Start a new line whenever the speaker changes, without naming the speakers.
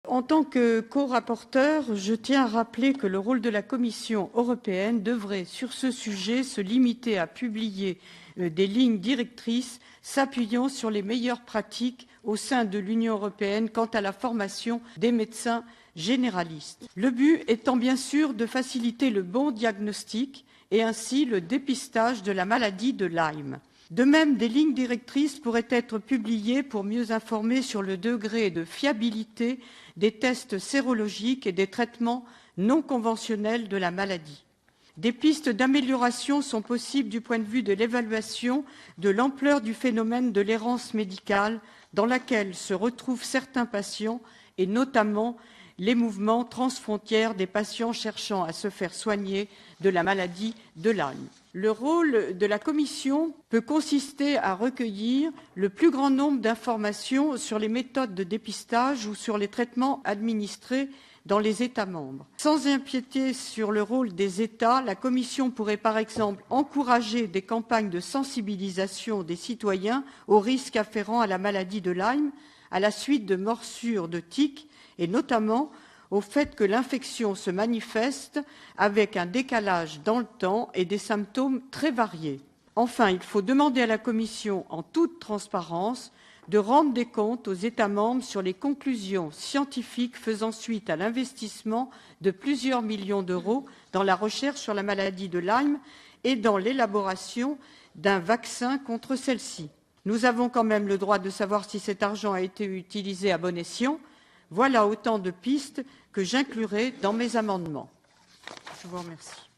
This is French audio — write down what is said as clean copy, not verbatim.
En tant que co-rapporteur, je tiens à rappeler que le rôle de la Commission européenne devrait, sur ce sujet, se limiter à publier des lignes directrices s'appuyant sur les meilleures pratiques au sein de l'Union européenne quant à la formation des médecins généralistes. Le but étant bien sûr de faciliter le bon diagnostic et ainsi le dépistage de la maladie de Lyme. De même, des lignes directrices pourraient être publiées pour mieux informer sur le degré de fiabilité des tests sérologiques et des traitements non conventionnels de la maladie. Des pistes d'amélioration sont possibles du point de vue de l'évaluation de l'ampleur du phénomène de l'errance médicale dans laquelle se retrouvent certains patients et notamment les mouvements transfrontières des patients cherchant à se faire soigner de la maladie de Lyme. Le rôle de la Commission peut consister à recueillir le plus grand nombre d'informations sur les méthodes de dépistage ou sur les traitements administrés dans les États membres. Sans empiéter sur le rôle des États, la Commission pourrait par exemple encourager des campagnes de sensibilisation des citoyens aux risques afférents à la maladie de Lyme à la suite de morsures de tiques et notamment au fait que l'infection se manifeste avec un décalage dans le temps et des symptômes très variés. Enfin, il faut demander à la Commission, en toute transparence, de rendre des comptes aux États membres sur les conclusions scientifiques faisant suite à l'investissement de plusieurs millions d'euros dans la recherche sur la maladie de Lyme et dans l'élaboration d'un vaccin contre celle-ci. Nous avons quand même le droit de savoir si cet argent a été utilisé à bon escient. Voilà autant de pistes que j'inclurai dans mes amendements. Je vous remercie.